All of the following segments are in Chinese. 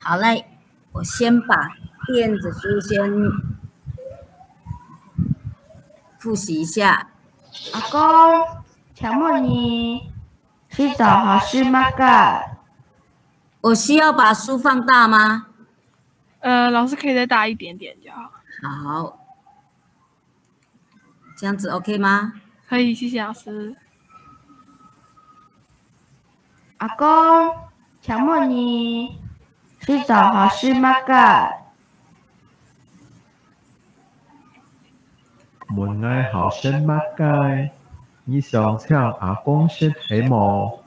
好嘞，我先把电子书先复习一下。阿公，请问你洗澡还是抹盖？我需要把书放大吗？老师可以再大一点点就好。好，这样子 OK 吗？可以，谢谢老师。阿公，请问你洗澡还是抹盖？門嗌後生乜街？你想請阿公食起冇？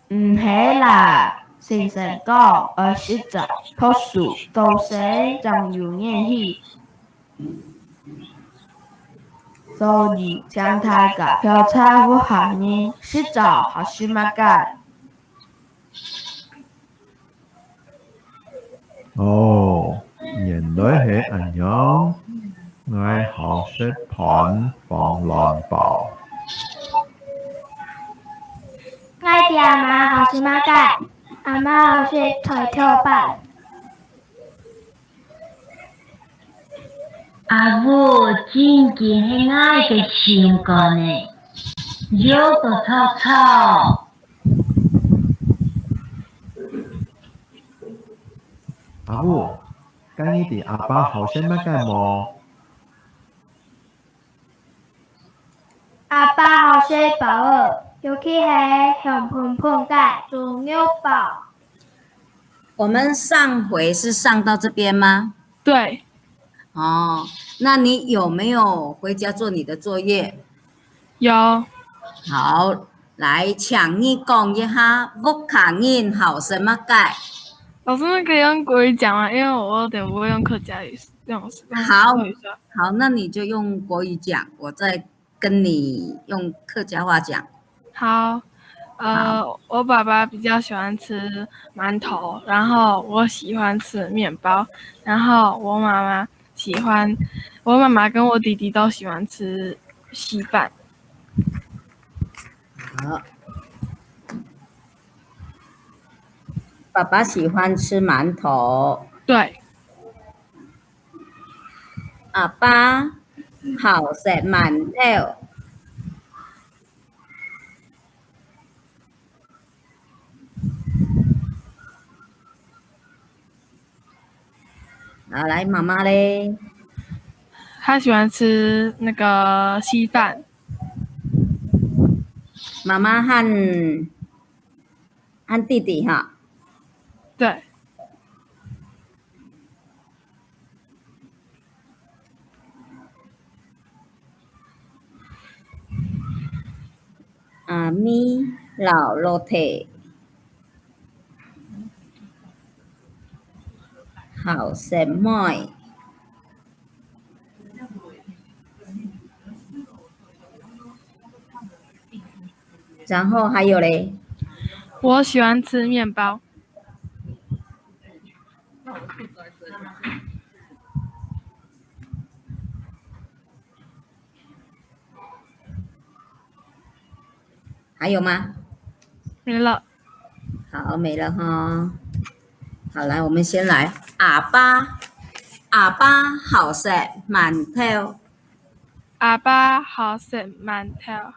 唔係啦，先生講而洗澡棵樹都生長有年氣，所以將太個漂菜不好呢，洗澡還是抹蓋？哦，原來係咁樣。嗌後食盤放卵包。我哋阿媽好是抹蓋，阿媽好是抬跳板。阿母真見係愛嘅情歌呢，有個草草。阿母，今日啲阿爸後生乜街冇？阿爸好是寶兒，尤其係香噴噴嘅豬肉包。我们上回是上到這邊嗎？对，哦，那你有沒有回家做你的作業？有好，來，請你講一下木卡印好什麼解？老師，那可以用國語講嗎？因為我有點不會用客家語，用好國語說。好，那你就用國語講，我再跟你用客家話講。好，我爸爸比較喜歡吃饅頭，然後我喜歡吃麵包，然後我媽媽跟我弟弟都喜歡吃稀飯。好，爸爸喜歡吃饅頭。對，阿爸好食饅頭。好，來媽媽嘞，他喜歡吃那個稀飯。媽媽和弟弟哈。對，阿咪老肉體好食麥。然後還有嘞，我喜歡吃麵包。還有嗎？沒了。好，沒了哈。好，來，我們先來。阿爸好食饅頭。阿爸好食饅頭。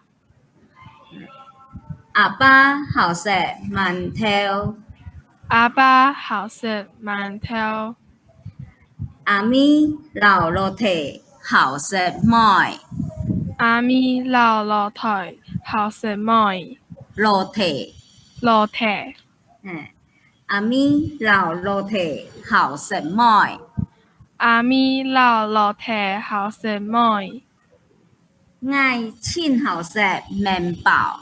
阿爸好食饅頭。阿爸好食饅頭。阿咪老肉體好食麥。阿咪老肉體好食麥。肉體。肉體。阿咪老肉體好食麥。阿咪老肉體好食麥。愛青好食麵包。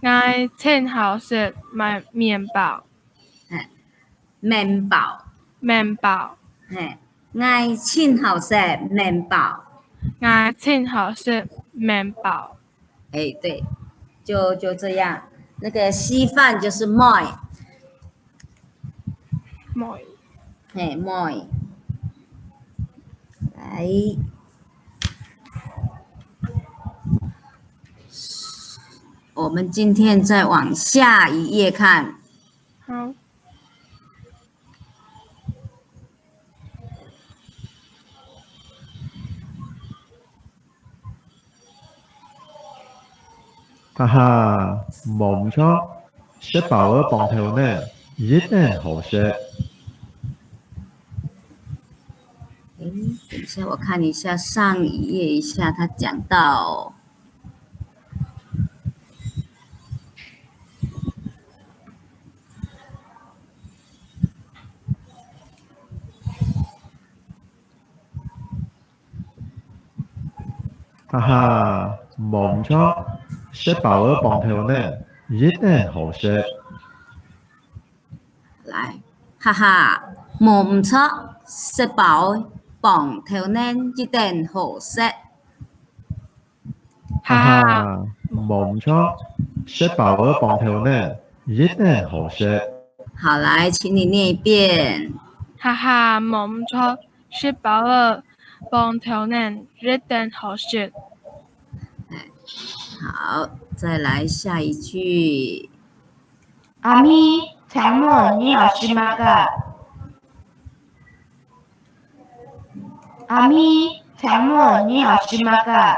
愛青好食麵包。麵包。麵包。愛青好食麵包。愛青好食麵包。哎，對，就這樣。那個稀飯就是麥。麥。麥。來。我们今天再往下一页看。好，哈哈，冇錯，食飽了飯後呢，一定好食。等一下，我看一下上一页一下，他讲到哈哈，冇錯，食飽了飯後呢，一定好食。來，哈哈，冇唔錯，食飽飯後呢一定好食。哈哈，冇錯，食飽了飯後呢，一定好食。好，來，請你念一遍。哈哈，冇錯，食飽了飯後呢一定好食。好，再來下一句。阿咪，請問你好吃嗎㗎？阿咪，請問你好吃嗎㗎？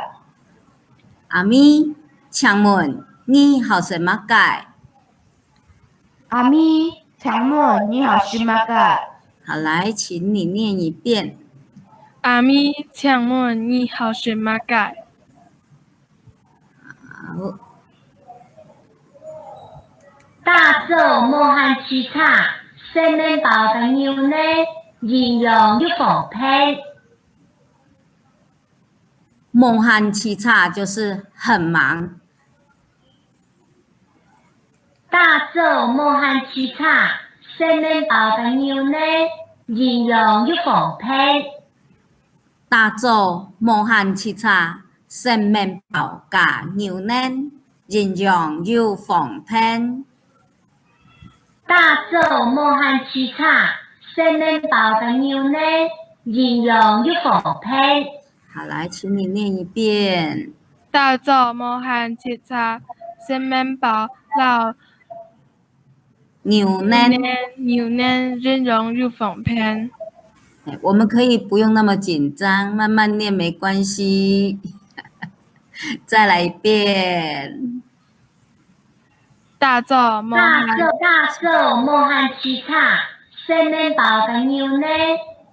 阿咪，請問你好食嗎㗎？阿咪，請問你好吃嗎㗎？好，來，請你念一遍。阿咪，請問你好吃嗎㗎？好，大洲無限其他，食麵包嘅牛呢，營養又豐沛。夢漢七叉就是很忙。大洲無限其他，食麵包嘅牛呢，營養又豐沛。大洲夢漢七叉食麵包加牛奶，營養又豐沛。大洲無限其他，食麵包嘅牛呢，營養又豐沛。好，來，請你念一遍。大洲無限其他，食麵包撈牛奶，牛奶營養又豐沛。我們可以不用那麼緊張，慢慢念沒關係。再來一遍。大洲無限其他，食麵包嘅牛呢，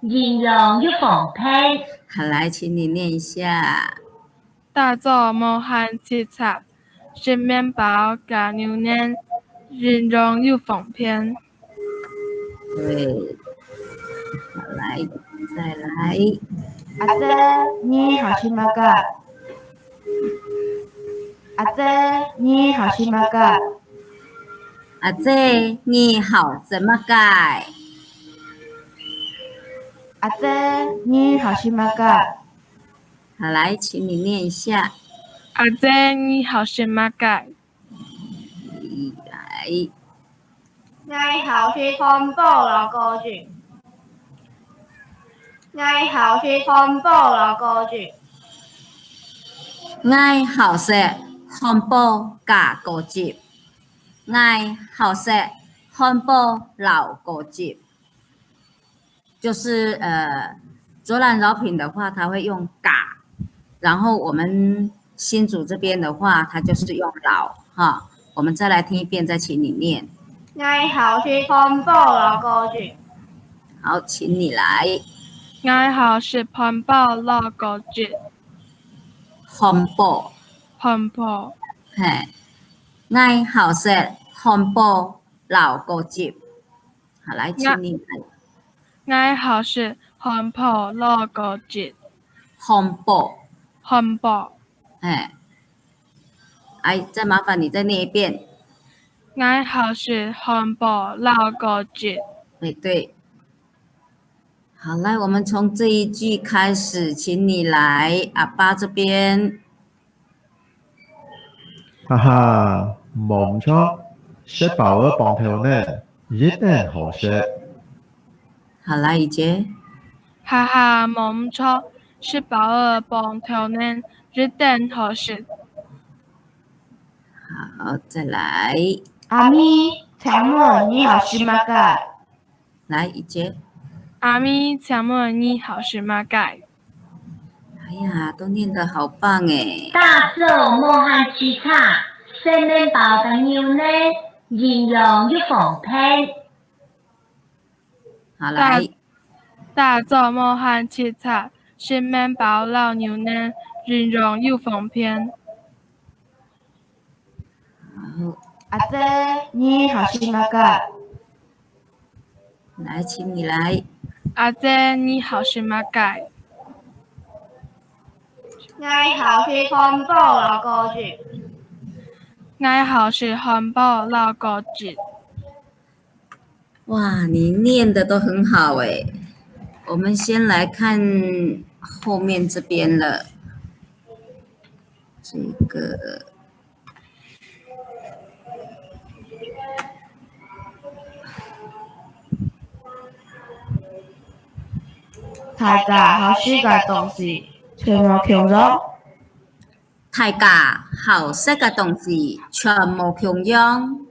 營養又豐沛。好，來，請你念一下。大洲無限其他，食麵包加牛奶，營養又豐沛。對，好，來，再來。阿姐，你好吃嗎㗎？阿姐，你好吃嗎㗎？阿姐，你好什麼㗎？阿姐，你好吃嗎㗎？好，來，請你念一下。阿姐，你好食嗎㗎？來。愛好吃漢堡老哥住。愛好吃漢堡老哥住。愛好食漢堡加果汁。愛好食漢堡老果汁。就是卓蘭饒品的話，它會用嘎，然後我們新竹這邊的話，它就是用老哈。我們再來聽一遍，再請你念。愛好吃漢堡老哥住。好，請你來。愛好食漢堡老果汁。漢堡。漢堡。嘿，愛好食漢堡老果汁。好，來，請你來。愛好食漢堡老果汁。漢堡。漢堡。哎，再麻煩你再念一遍。愛好食漢堡老果汁。對。好，來，我們從這一句開始，請你來阿爸這邊。哈哈，冇錯，食飽了飯後呢，一定好食。好，來，怡姐。哈哈，冇錯，食飽了飯後呢，一定好食。好，再来，阿咪，请问你好是吗？个？来一节。阿咪，请问你好是吗？盖。哎呀，都念得好棒哎！大寿莫汉鸡叉，生面包嘅牛奶，形容又丰沛。好，来，大做莫汉切叉，新面包老牛奶，形容又丰沛。好，阿姐，你好是吗？个？来，请你来。阿姐，你好是吗？盖。爱好是环保老歌剧。爱好是环保老歌剧。哇，你念的都很好哎。我们先来看后面这边了。这个大家好是个东西，全部强咗。大家好识嘅东西全部共用。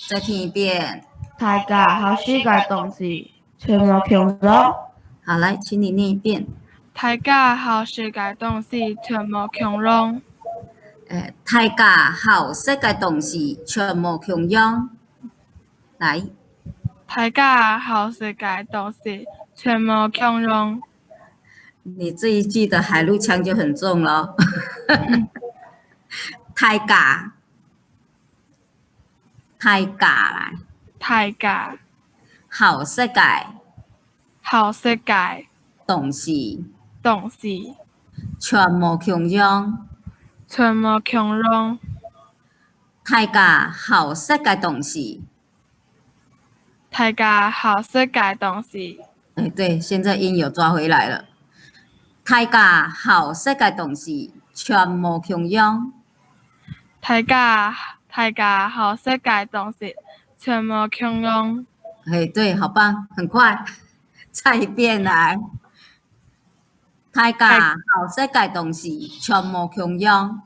再听一遍。大家好是个东西，全部强咗。好，来，请你念一遍。大家好世界东西全部共用。大家好识嘅东西全部共用。来，大家好世界东西全部共用。你这一句的海陆腔就很重咯。大家，大家来，大家好世界好世界东西东西全部共用。全部共用。大家好识嘅东西。大家好世界东西。哎，对，现在音有抓回来了。大家好识嘅东西全部共用。大家好世界东西全部共用。哎，对，好棒，很快。再一遍来。大家好世界东西全部共用。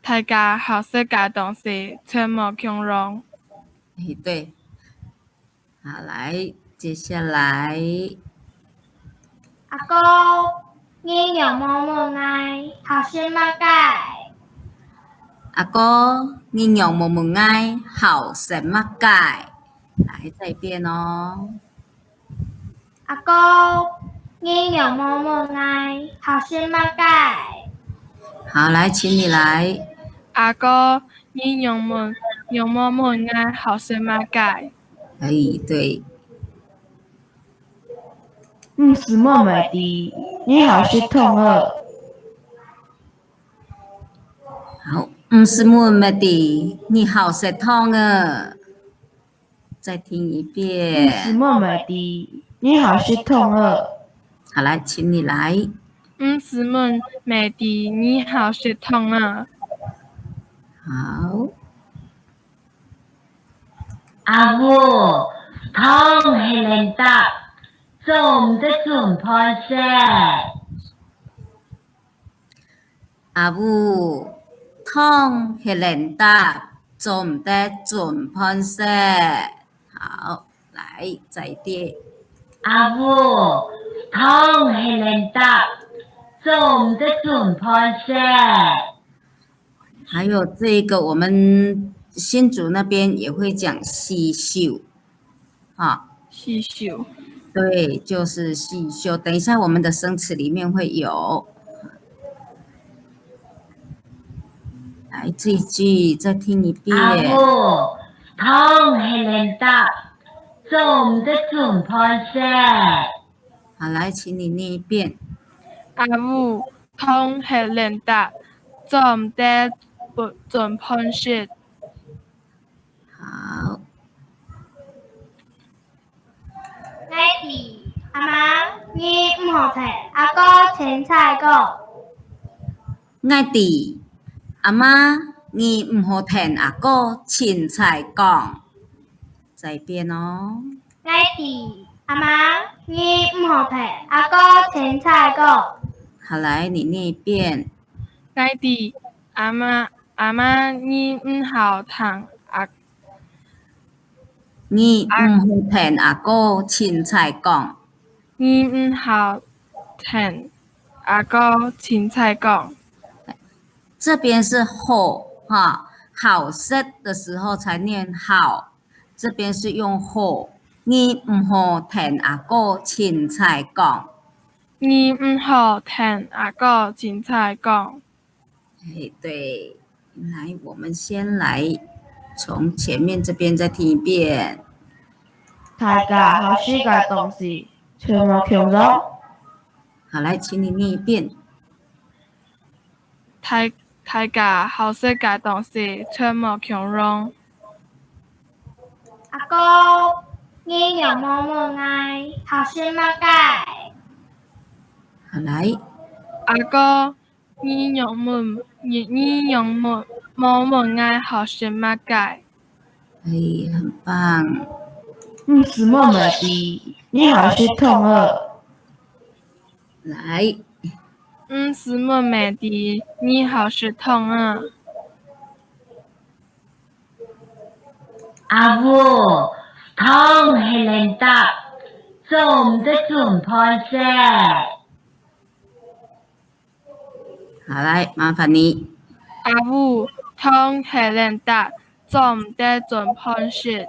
大家好世界东西全部共用。哎，对。好，来，接下来。阿哥，你有冇冇爱好是吗？个？阿哥，你有冇冇爱好什么盖？来，再一遍哦。阿哥，你有冇冇爱好是吗？个？好，来，请你来。阿哥，你有冇爱好什么盖？哎，对。是莫美的，你好是痛二。好，是木么的，你好舌痛啊！再听一是遍。莫美的，你好是痛二。好，来，请你来。是梦美的，你好是痛啊！好，阿母，汤係靚得，做唔得做唔判些。阿母，痛系冷的，做唔得准判色。好，来，再一遍。阿母，湯係靚得，做唔得做唔判些。还有这个，我们新竹那边也会讲细绣，啊，细绣。对，就是细绣。等一下我们的生词里面会有。来，这一句再听一遍。阿母，湯係靚得，做唔得做唔判些。好，来，请你念一遍。阿母，湯係靚得，做唔得做判些。好。爱弟，阿妈，你唔好睇，阿哥青菜糕。爱弟，阿妈，你唔好听阿哥凊彩讲。再一遍哦。爱弟，阿妈，你唔好睇，阿哥青菜糕。好，来，你念一遍。爱弟，阿妈，阿妈你唔好谈啊你唔好聽阿哥凊彩講，你唔好聽阿哥凊彩講。這邊是好哈，好識的時候才念好，這邊是用好，你唔好聽阿哥凊彩講。你唔好聽阿哥凊彩講。哎，对，来，我们先来從前面這邊再聽一遍。大家學世界東西，全部強咗。好，來，請你念一遍。大家學世界東西，全部強榮。阿哥，你有冇冇愛學什麼解？好，來，阿哥，你有冇愛學什麼解？哎，很棒。是麼麼的，你好是痛兒。來，是麼麼的，你好是痛啊。阿母，湯係靚得，做唔得做唔判啫。好，來，麻煩你。阿母，湯係靚得，做唔得做判事。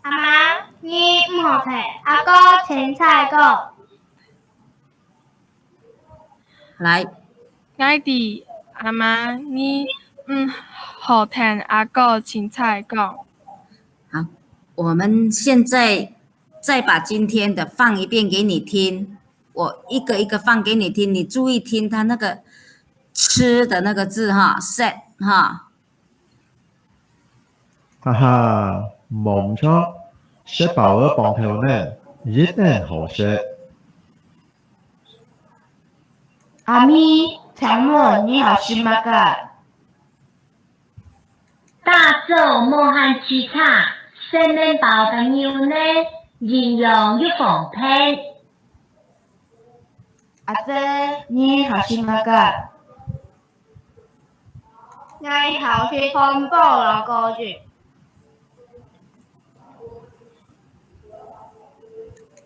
阿媽，你唔好聽阿哥凊彩講。來，愛弟，阿媽，你唔好聽阿哥凊彩講。好，我們現在再把今天的放一遍給你聽，我一個一個放給你聽，你注意聽它那個吃的那個字哈 ，set 哈。哈哈，冇錯，食飽了飯後呢，一定好食。阿咪，請問你好是乜嘅？大做無限之差，細麵包嘅牛呢，營養又豐沛。阿姐，你好是乜嘅？我好是漢堡老哥住。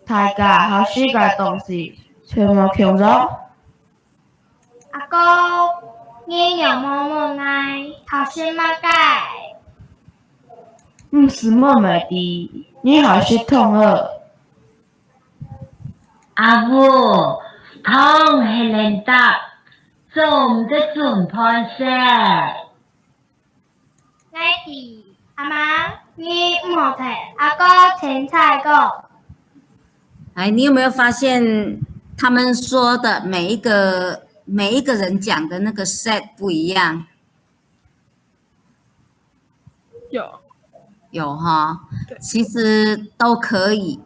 大家學世界東西，全部強咗。阿哥，你有冇冇愛學什麼解？是麼麼的，你好是痛兒。阿母，湯係靚得，做唔得做唔判啫。愛弟，阿媽，你唔好聽阿哥凊彩講。哎，你有沒有發現他們說的每一個人講的那個 set 不一樣？有哈，其實都可以。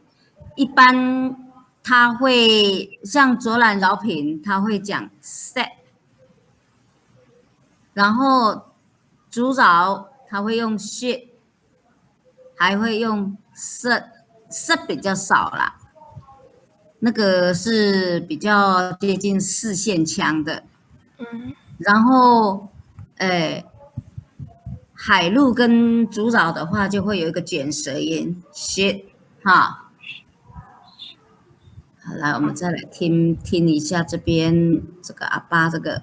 一般他會像卓蘭饒品，他會講 set，然後竹饒他會用 shit，還會用 set 比較少啦。那個是比較接近四線腔的，然後，海陸跟竹饒的話就會有一個捲舌音 shit 哈。好，來我們再來聽一下這邊這個阿爸這個，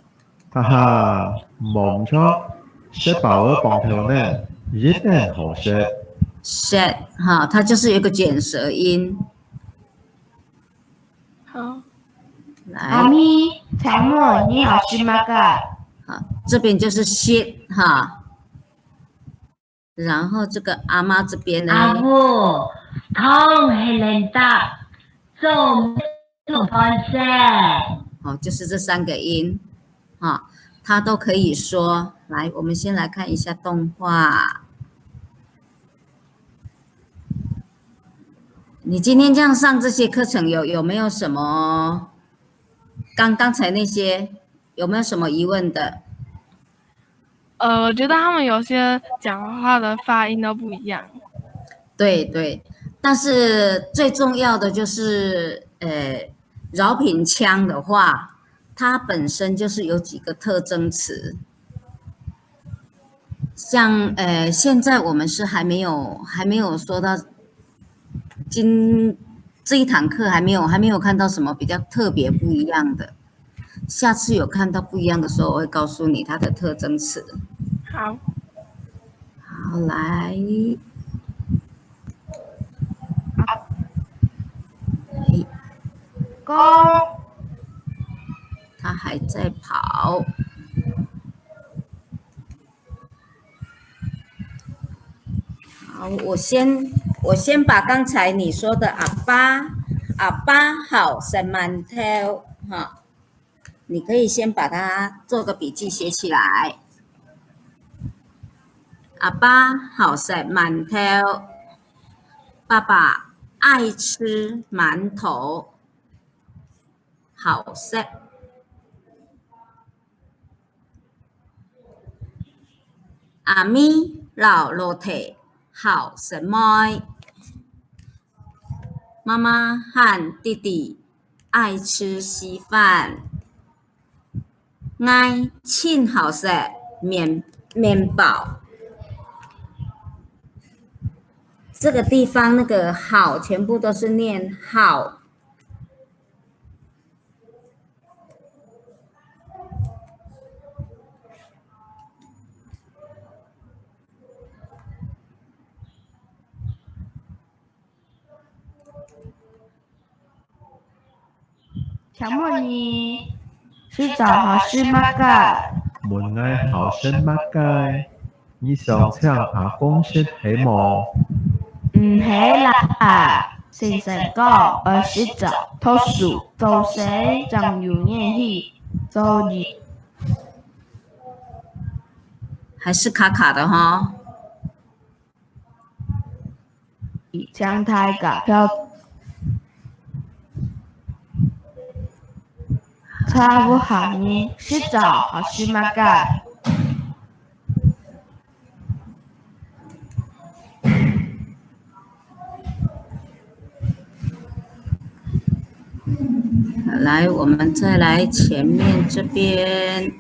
哈哈，冇錯，食飽了飯後呢，一定好食。shit 哈，它就是有一個捲舌音。好，阿來，咪，請問你好是乜嘅？好，這邊就是 shit 哈，然後這個阿媽這邊呢？阿母，湯係靚得，做唔得做唔判啫。哦，就是這三個音，啊，它都可以說。來，我們先來看一下動畫。你今天這樣上這些課程有沒有什麼？剛才那些有沒有什麼疑問的？我覺得他們有些講話的發音都不一樣。對對，但是最重要的就是，饒品腔的話，它本身就是有几个特征词，像现在我们是还没有说到这一堂课还没有看到什么比较特别不一样的。下次有看到不一样的时候，我会告诉你它的特征词。好，好，来，公它还在跑。好，我先把刚才你说的阿爸好神馒头哈，你可以先把它做个笔记写起来。阿爸好食馒头，爸爸爱吃馒头，好食。阿咪老肉腿，好食麦。妈妈和弟弟爱吃稀饭，爱庆好食面包。这个地方那个好全部都是念好。请问你是找好是吗？噶？門嗌後生乜街？你想請阿公食喜無？唔系啦，先生讲20找读书，做谁长有念去，做你还是卡卡的哈。将太噶票，差不好呢，是找好是吗？噶？来，我们再来前面这边。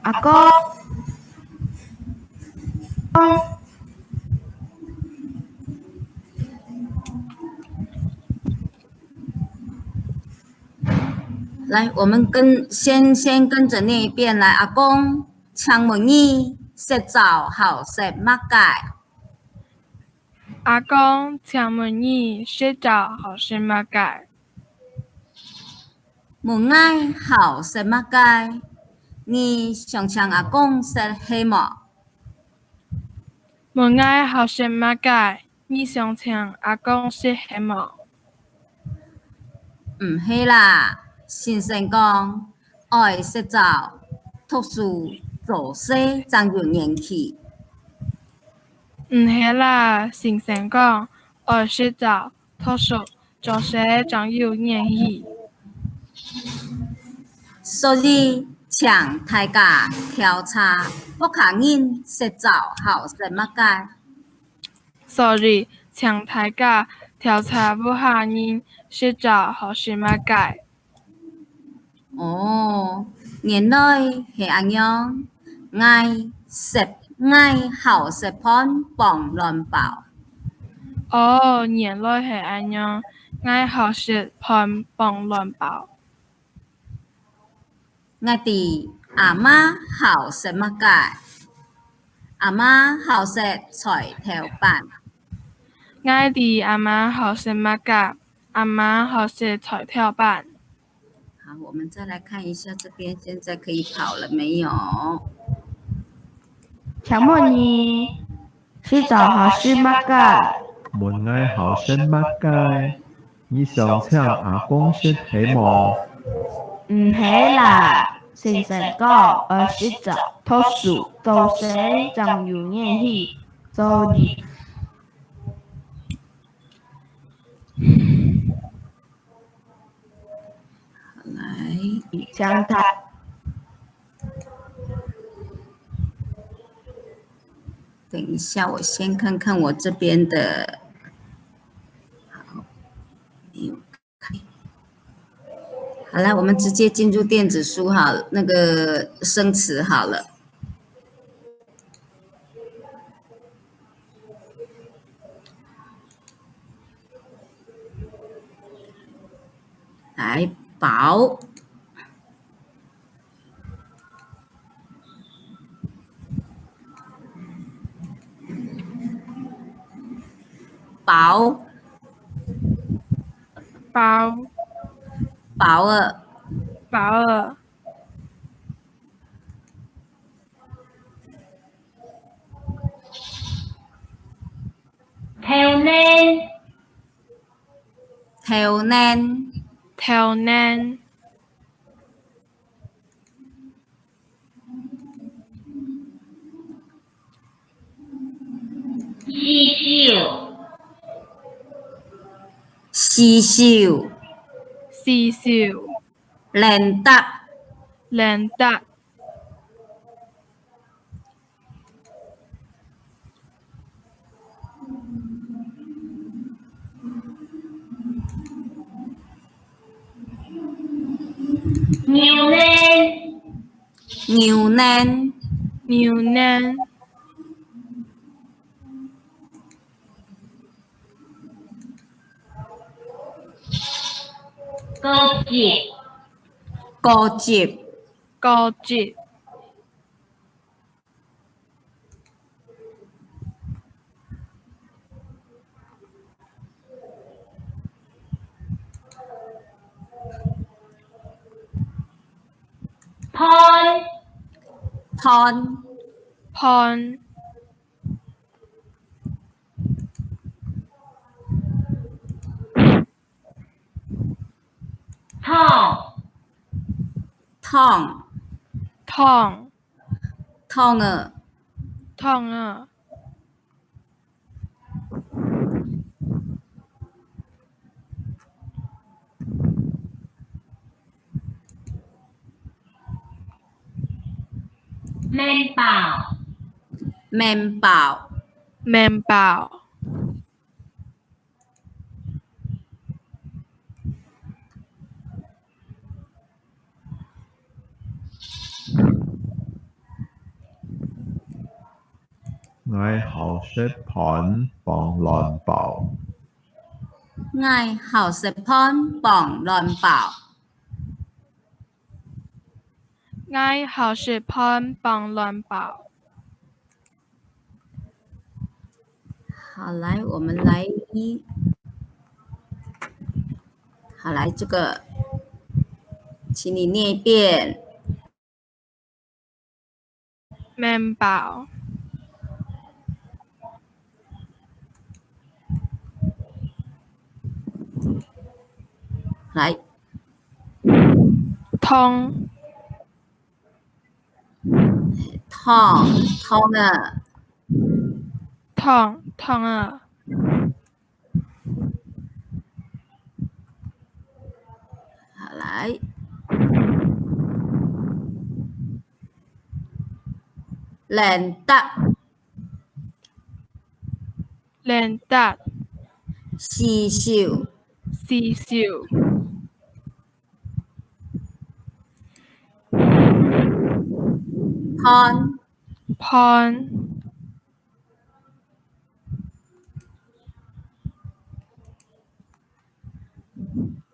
阿公，来，我们先跟着念一遍。来，阿公，请问你食早好食乜嘢？阿公，请问你睡觉好吃吗？该问爱好食乜嘢？你想请阿公食希么？问爱好吃吗？该你想请阿公吃什么？唔系啦，先生讲爱食早，读书做事才有元气。唔系啦，先生讲，爱睡觉、读书、做事长有年气。所以，请大家调查不卡人食早好食乜嘢？ Sorry，请大家调查不下人睡觉好吃吗？该哦，原來係咁樣，愛好食盤幫亂爆。哦，原来系安樣，爱好食胖棒乱爆。我哋阿媽好食乜嘅？阿媽好食菜頭飯。爱的阿妈好食乜噶？阿妈好食彩跳板。好，我們再來看一下這邊，現在可以跑了沒有？请问你是找好是吗？噶？門嗌後生乜街？你想請阿公食喜無？唔系啦，先生讲20找读书，做谁长有念去，做你來，将太等一下，我先看看我这边的。好，好了，我们直接进入电子书好了，那个生词好了。来，饱，饱，包饱了，包了，theo nên, theo nên, theo nên xi siêu, xì xìu, xì xìu lên tập, lên tập nhiều nên, nhiều nên, nhiều nên câu chuyện, cô dịp, câu chuyện thon, thon, pon thong, thong, thong thong ở, thong à men bảo, mềm bảo, mềm bảo Ngài hào xếp phán bằng loạn bảo. ngài hảo sẽ pon bỏng loạn bảo, ngay hào是 pon 帮乱宝好，来，我们来，好，来这个，请你念一遍， mềm bảo 来， 通 痛，痛啊，痛痛啊好，来，冷的， lên đạt 细秀， xì xìu pon， pon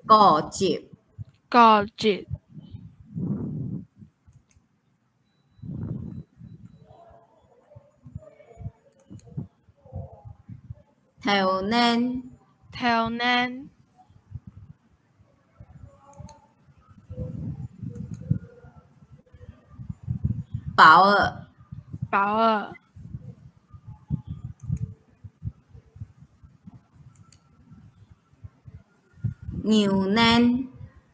过节， gò chịt theo nên, theo nên 保尔，保尔 nhiều nên,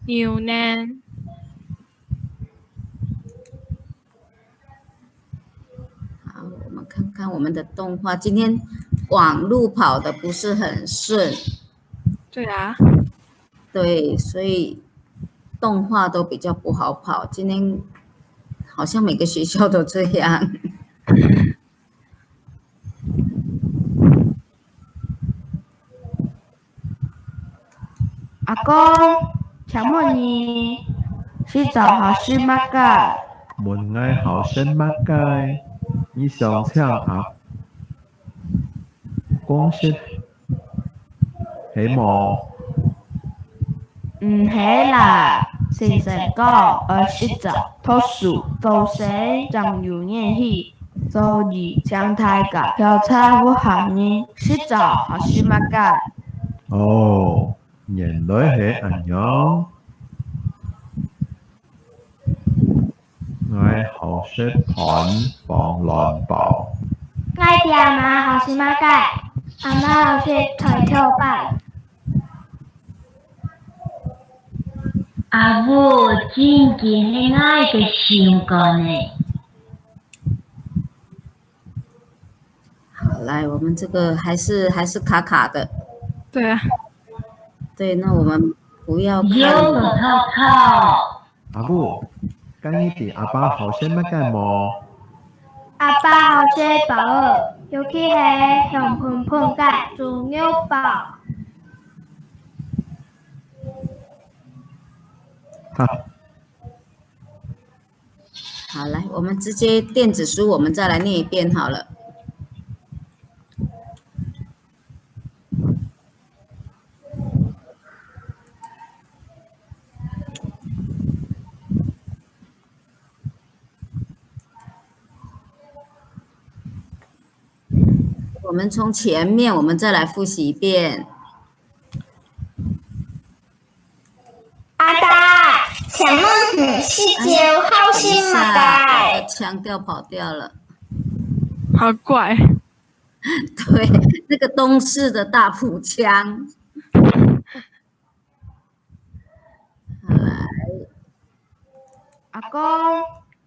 nhiều nên 好，我们看看我们的动画，今天网路跑的不是很顺，对啊对，所以动画都比较不好跑。今天好像每个学校都这样。公，请问你洗澡还是抹盖？門嗌後生乜街，你想請阿公司起毛？唔係啦，先生講要洗澡、脫水、做洗，仲有熱氣，所以請大家調查我下面洗澡還是抹蓋？哦，原來係咁樣。我好識盤防亂爆。我的阿媽好是馬介，阿媽好是抬跳板。阿母真見係愛嘅想過呢。好，来，我们这个还是卡卡的。对啊，对，那我们不要有個看。臭臭。阿母，今日啲阿爸後生乜嘅毛？阿爸好是寶兒，尤其係香噴噴嘅豬肉堡。哈，好，来，我们直接电子书，我们再来念一遍好了。我们从前面，我们再来复习一遍。阿爸，請問你是叫好是馬介？腔调跑掉了。好怪。对，那个东市的大埔腔。好来，阿公，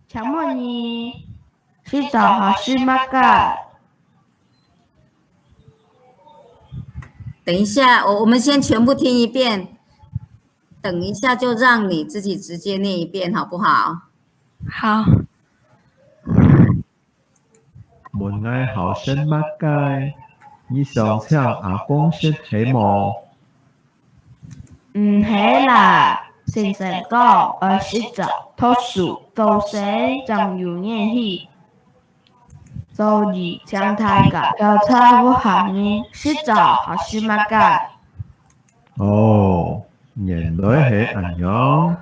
請問你洗澡還是抹蓋？等一下，我们先全部聽一遍，等一下就讓你自己直接念一遍，好不好？好，門嗌後生乜街？你想請阿公司起毛？唔係啦，先生講要洗澡、脫水、做洗，仲有熱氣。所以請大家調查我下面洗澡還是抹蓋？哦，原來係咁樣。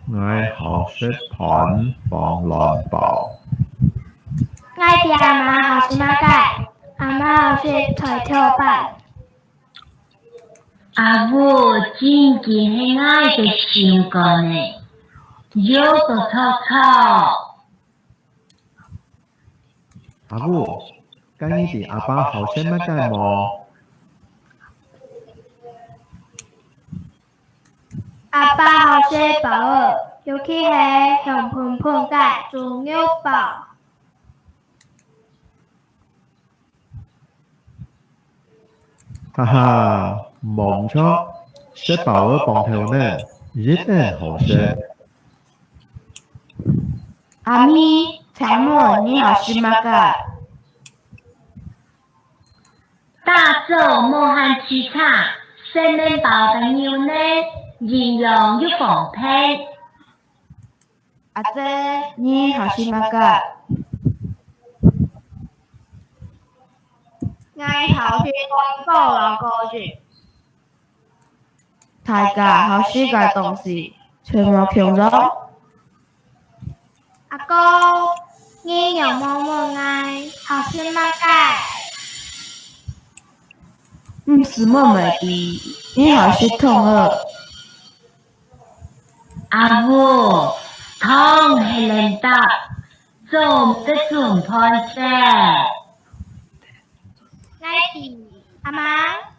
我好識盤防亂爆。我的阿媽好是馬介，阿媽好是抬跳板。阿母真見係愛嘅想過呢。有個臭臭。阿母，今日啲阿爸後生乜嘅毛？阿爸好是寶兒，尤其係香噴噴嘅豬肉堡。哈哈，冇錯，識爆咗棒條呢，一定好識。阿咪，請問你還是抹蓋？大做無限其他，細麵包嘅牛奶，營養又豐沛。阿姐，你還是抹蓋？我好是廣告老歌劇。大家好世界東西，全部窮咗。阿哥，你有冇問愛好是馬介？唔是麼美的，你還是痛兒。阿母，湯係冷得，做得準判些。我的阿媽，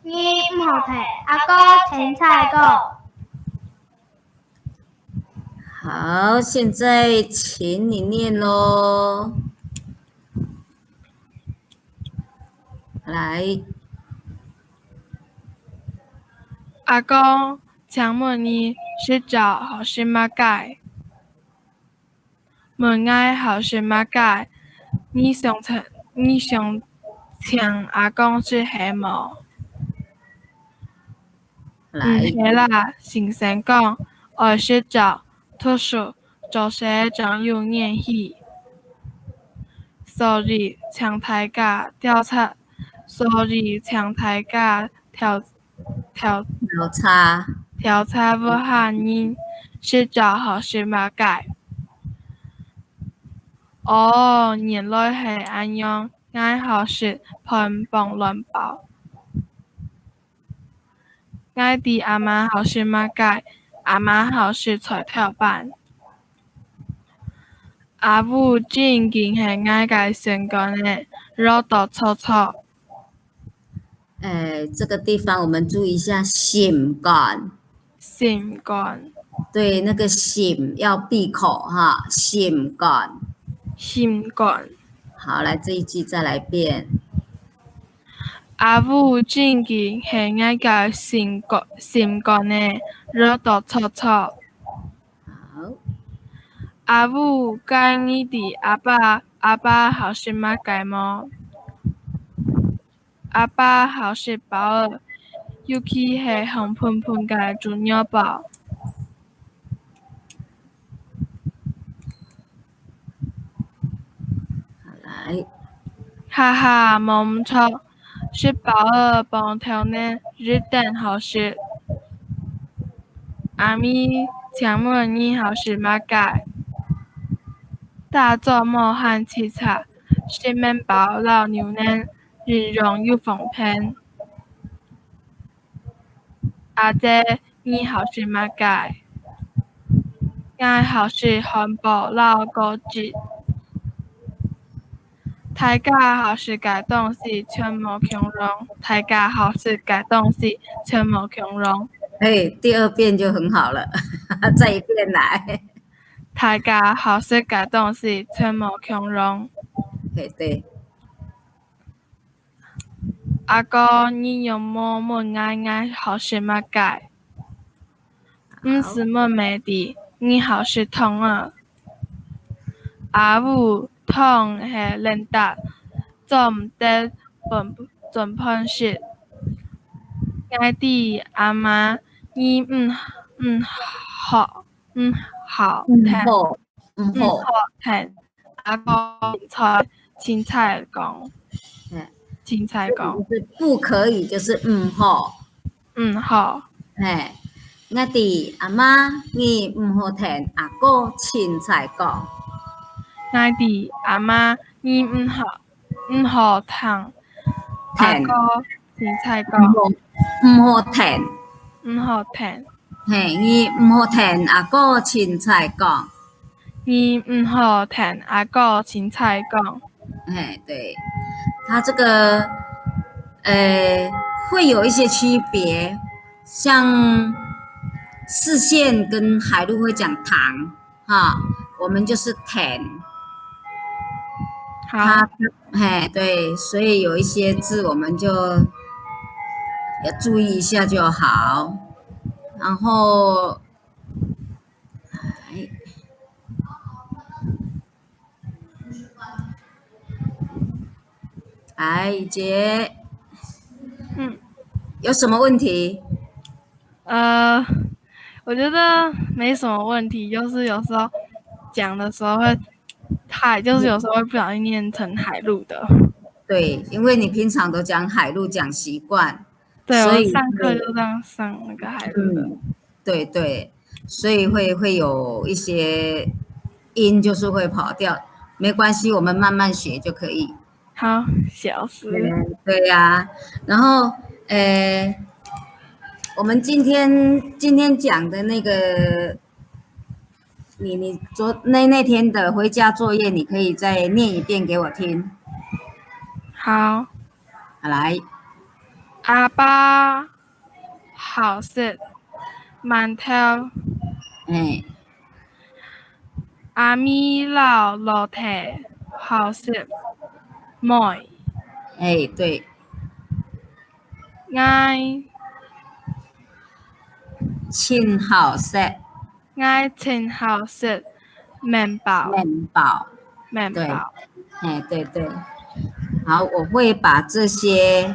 你唔好睇，阿哥青菜個。好，现在请你念咯。来，阿公，請問你洗澡還是抹蓋？門愛還是抹蓋？你想請阿公是黑毛？来，係啦，先生講，愛睡覺、讀書，做些真有演戲。Sorry，請大家調查。Sorry，請大家調查不下人，睡覺後是乜解？哦，原來係咁樣，我好是碰碰亂跑。我的阿媽好是乜解？阿媽好是彩跳板。阿母真經係我嘅身高呢，肉都粗粗。这个地方我們注意一下心肝，心肝，對，那個心要閉口哈，心肝。心肝。好，來這一句再來一遍。阿母真經係我嘅心肝呢，肉都粗粗。好，阿母介你的阿爸好是乜解麼？阿爸好是寶兒，尤其係紅噴噴嘅豬肉包。來，哈哈，冇唔錯，是寶兒幫條呢，日等好事。阿咪請問你好是乜解？大做冇漢吃茶，是麵包老牛奶。日用又豐沛。阿姐，你好是乜解？我好是漢堡老高級。大家好是嘅東西全冇強容，大家好是嘅東西全冇強容。第二遍就很好了，再一遍來。大家好是嘅東西全冇強容。對。阿哥，你有冇問我好是乜解？唔是問妹的，你好是痛兒。阿母痛係領達，做唔得盡判事。我的阿媽，你唔好聽，阿哥青菜講。青菜講，就是不可以，就是好，好。我的阿媽，你唔好聽阿哥青菜講。我的阿媽，你唔好聽阿哥青菜講。唔好聽，唔好聽。你唔好聽阿哥青菜講。你唔好聽阿哥青菜講。對。它這個會有一些區別，像四縣跟海陸會講糖哈，我們就是甜。好。對，所以有一些字我們就要注意一下就好。然後，姐，有什麼問題？我覺得沒什麼問題，就是有時候講的時候會就是有時候會不小心念成海陸的。對，因為你平常都講海陸講習慣，對，所以我上課就這樣上那個海陸的。對對，所以會有一些音就是會跑掉，沒關係，我們慢慢學就可以。好，小事。對呀，然後我們今天講的那個，你那天的回家作業，你可以再念一遍給我聽。好，來。阿爸好食饅頭。阿咪老老鐵好食梅。對。我親好食。親好食麵包。對。好，我會把這些，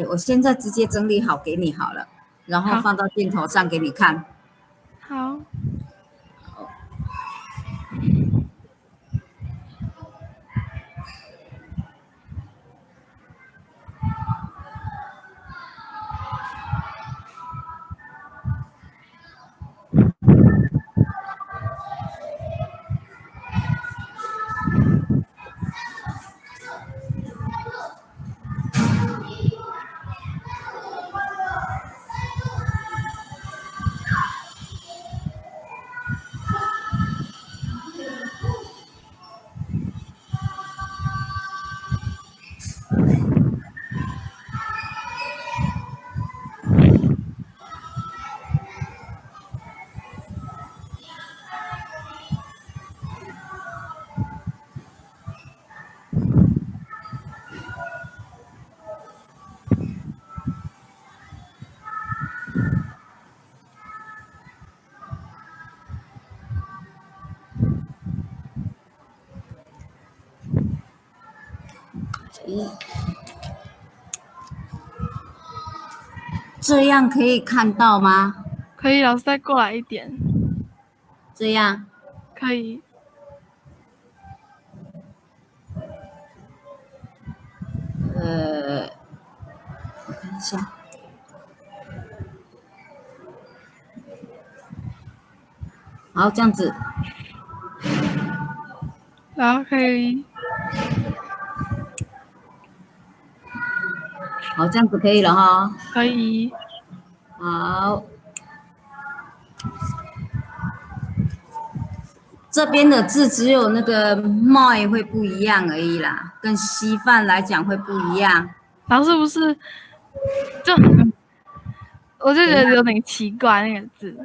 我現在直接整理好給你好了。然后好放到镜头上给你看。好，这样可以看到吗？可以，老师再过来一点，这样，可以。我看一下。好，这样子。然后可以，好，这样子可以了哈。可以，好，这边的字只有那个 “my” 会不一样而已啦，跟稀饭来讲会不一样。老师不是，就我就觉得有点奇怪那个字。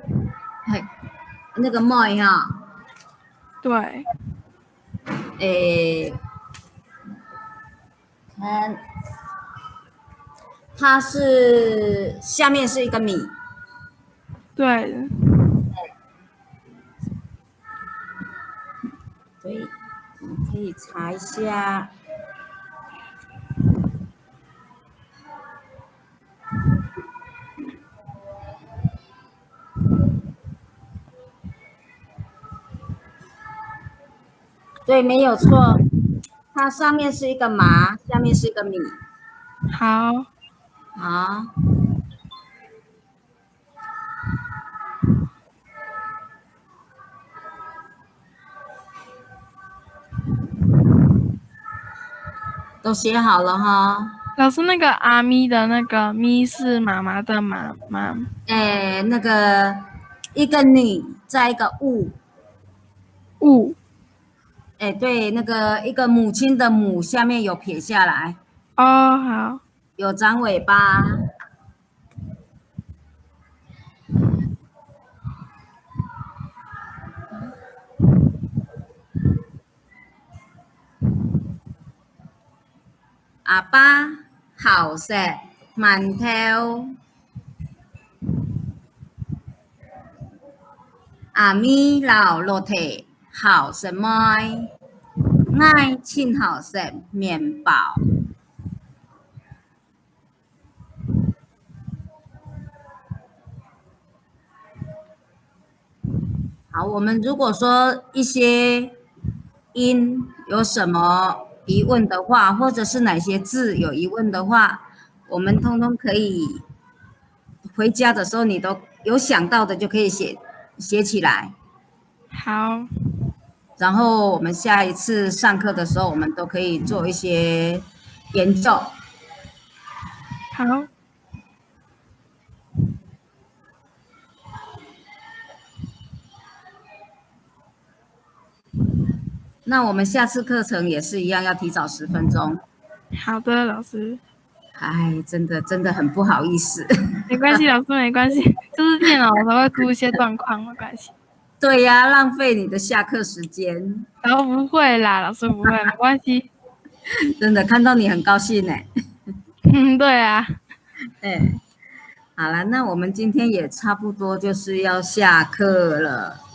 嘿，那个 “my” 哈，对，诶，看，它是下面是一个米，对，对，你可以查一下。对，没有错，它上面是一个麻，下面是一个米。好，好，都写好了哈。老师那个阿咪的那个咪是妈妈的妈妈，那个一个女，再一个物，物，对，那个一个母亲的母下面有撇下来，哦，好，有长尾巴。阿爸好食饅頭，阿咪撈肉體好食麥，愛親好食麵包。好，我们如果说一些音有什么疑问的话，或者是哪些字有疑问的话，我们通通可以回家的时候你都有想到的就可以写起来，好，然后我们下一次上课的时候，我们都可以做一些研究。好，那我们下次课程也是一样，要提早10分钟。好的，老师，哎，真的很不好意思。没关系，老师没关系，就是电脑才会出一些状况，没关系。对呀，浪费你的下课时间。然后不会啦，老师不会，没关系。真的看到你很高兴呢。嗯，对啊，好了，那我们今天也差不多就是要下课了。